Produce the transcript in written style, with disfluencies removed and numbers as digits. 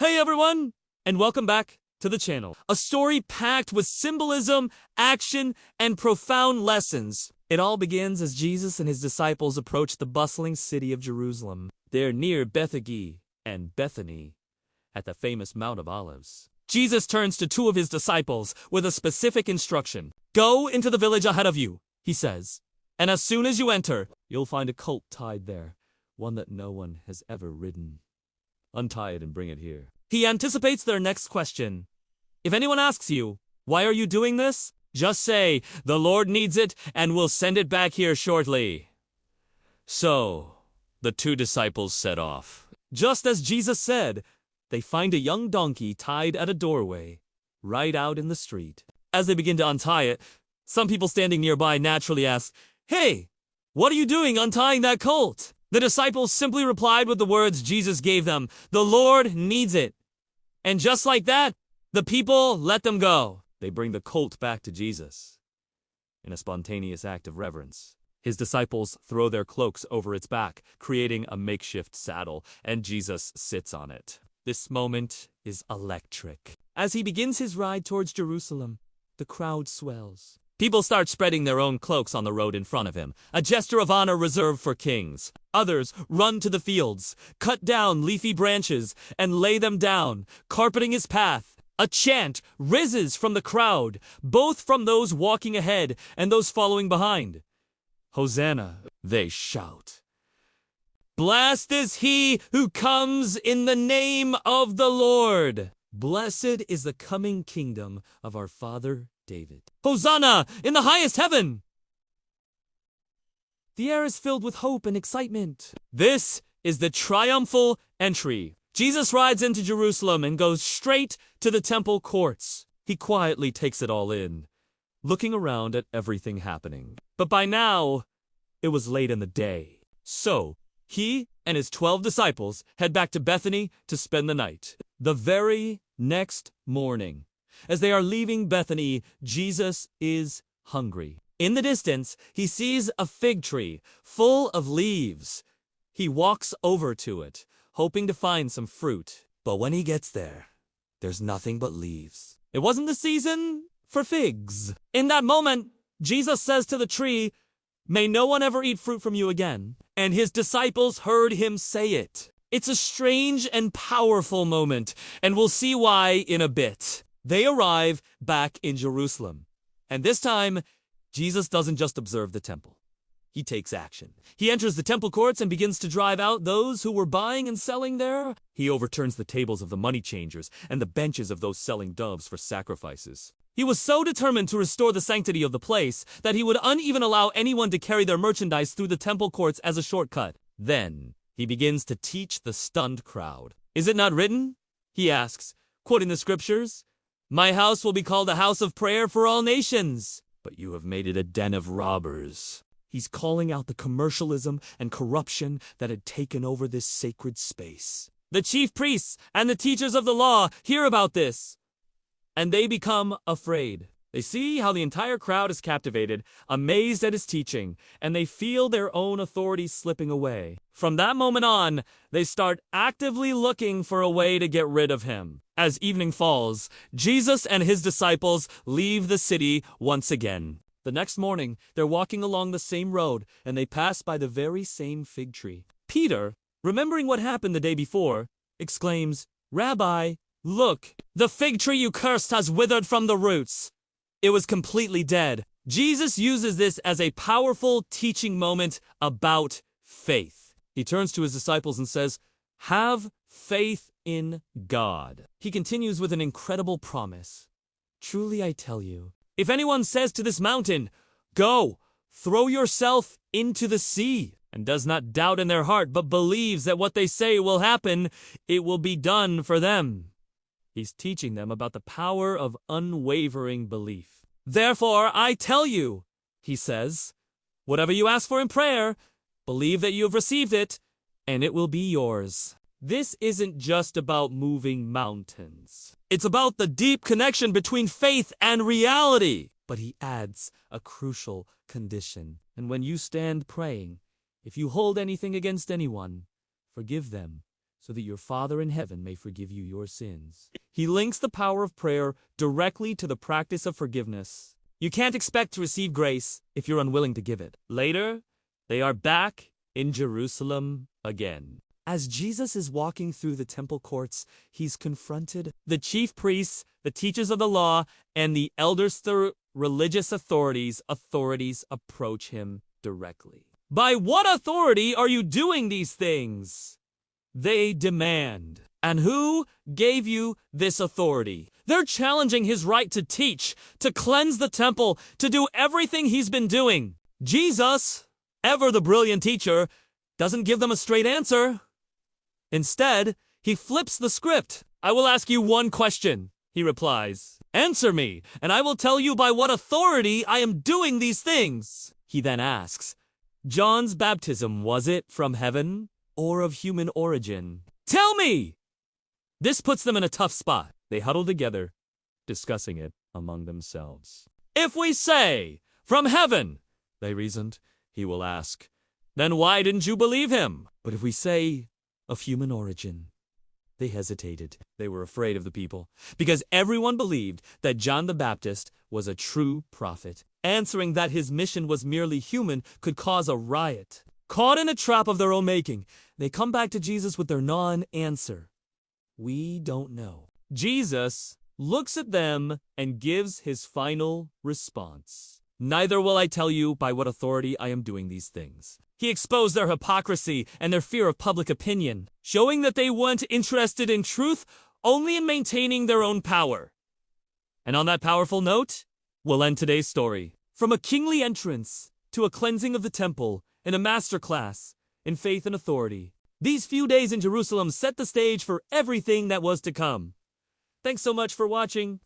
Hey everyone, and welcome back to the channel. A story packed with symbolism, action, and profound lessons. It all begins as Jesus and his disciples approach the bustling city of Jerusalem. They're near Bethany and Bethany at the famous Mount of Olives. Jesus turns to two of his disciples with a specific instruction. Go into the village ahead of you, he says, and as soon as you enter, you'll find a colt tied there, one that no one has ever ridden. Untie it and bring it here. He anticipates their next question. If anyone asks you, why are you doing this? Just say, the Lord needs it and we'll send it back here shortly. So, the two disciples set off. Just as Jesus said, they find a young donkey tied at a doorway, right out in the street. As they begin to untie it, some people standing nearby naturally ask, Hey, what are you doing untying that colt? The disciples simply replied with the words Jesus gave them, the Lord needs it. And just like that, the people let them go. They bring the colt back to Jesus in a spontaneous act of reverence. His disciples throw their cloaks over its back, creating a makeshift saddle, and Jesus sits on it. This moment is electric. As he begins his ride towards Jerusalem, the crowd swells. People start spreading their own cloaks on the road in front of him, a gesture of honor reserved for kings. Others run to the fields, cut down leafy branches, and lay them down, carpeting his path. A chant rises from the crowd, both from those walking ahead and those following behind. Hosanna, they shout. Blessed is he who comes in the name of the Lord. Blessed is the coming kingdom of our father David. Hosanna in the highest heaven. The air is filled with hope and excitement. This is the Triumphal Entry. Jesus rides into Jerusalem and goes straight to the temple courts. He quietly takes it all in, looking around at everything happening. But by now, it was late in the day. So, he and his 12 disciples head back to Bethany to spend the night. The very next morning, as they are leaving Bethany, Jesus is hungry. In the distance, he sees a fig tree full of leaves. He walks over to it, hoping to find some fruit. But when he gets there, there's nothing but leaves. It wasn't the season for figs. In that moment, Jesus says to the tree, May no one ever eat fruit from you again. And his disciples heard him say it. It's a strange and powerful moment, and we'll see why in a bit. They arrive back in Jerusalem. And this time, Jesus doesn't just observe the temple. He takes action. He enters the temple courts and begins to drive out those who were buying and selling there. He overturns the tables of the money changers and the benches of those selling doves for sacrifices. He was so determined to restore the sanctity of the place that he would uneven allow anyone to carry their merchandise through the temple courts as a shortcut. Then, he begins to teach the stunned crowd. Is it not written? He asks, quoting the scriptures, My house will be called a house of prayer for all nations, but you have made it a den of robbers. He's calling out the commercialism and corruption that had taken over this sacred space. The chief priests and the teachers of the law hear about this, and they become afraid. They see how the entire crowd is captivated, amazed at his teaching, and they feel their own authority slipping away. From that moment on, they start actively looking for a way to get rid of him. As evening falls, Jesus and his disciples leave the city once again. The next morning, they're walking along the same road, and they pass by the very same fig tree. Peter, remembering what happened the day before, exclaims, Rabbi, look, the fig tree you cursed has withered from the roots. It was completely dead. Jesus uses this as a powerful teaching moment about faith. He turns to his disciples and says, Have faith in God. He continues with an incredible promise. Truly I tell you, if anyone says to this mountain, Go, throw yourself into the sea, and does not doubt in their heart, but believes that what they say will happen, it will be done for them. He's teaching them about the power of unwavering belief. Therefore, I tell you, he says, whatever you ask for in prayer, believe that you have received it, and it will be yours. This isn't just about moving mountains. It's about the deep connection between faith and reality. But he adds a crucial condition. And when you stand praying, if you hold anything against anyone, forgive them, so that your Father in heaven may forgive you your sins. He links the power of prayer directly to the practice of forgiveness. You can't expect to receive grace if you're unwilling to give it. Later, they are back in Jerusalem again. As Jesus is walking through the temple courts, he's confronted the chief priests, the teachers of the law, and the elders, the religious authorities. Authorities approach him directly. By what authority are you doing these things? They demand. And who gave you this authority? They're challenging his right to teach, to cleanse the temple, to do everything he's been doing. Jesus, ever the brilliant teacher, doesn't give them a straight answer. Instead, he flips the script. I will ask you one question, he replies. Answer me, and I will tell you by what authority I am doing these things. He then asks, John's baptism, was it from heaven or of human origin? Tell me! This puts them in a tough spot. They huddle together, discussing it among themselves. If we say, from heaven, they reasoned, he will ask, then why didn't you believe him? But if we say, of human origin, they hesitated. They were afraid of the people, because everyone believed that John the Baptist was a true prophet. Answering that his mission was merely human could cause a riot. Caught in a trap of their own making, they come back to Jesus with their non-answer. We don't know. Jesus looks at them and gives his final response. Neither will I tell you by what authority I am doing these things. He exposed their hypocrisy and their fear of public opinion, showing that they weren't interested in truth, only in maintaining their own power. And on that powerful note, we'll end today's story. From a kingly entrance to a cleansing of the temple and a masterclass in faith and authority, these few days in Jerusalem set the stage for everything that was to come. Thanks so much for watching.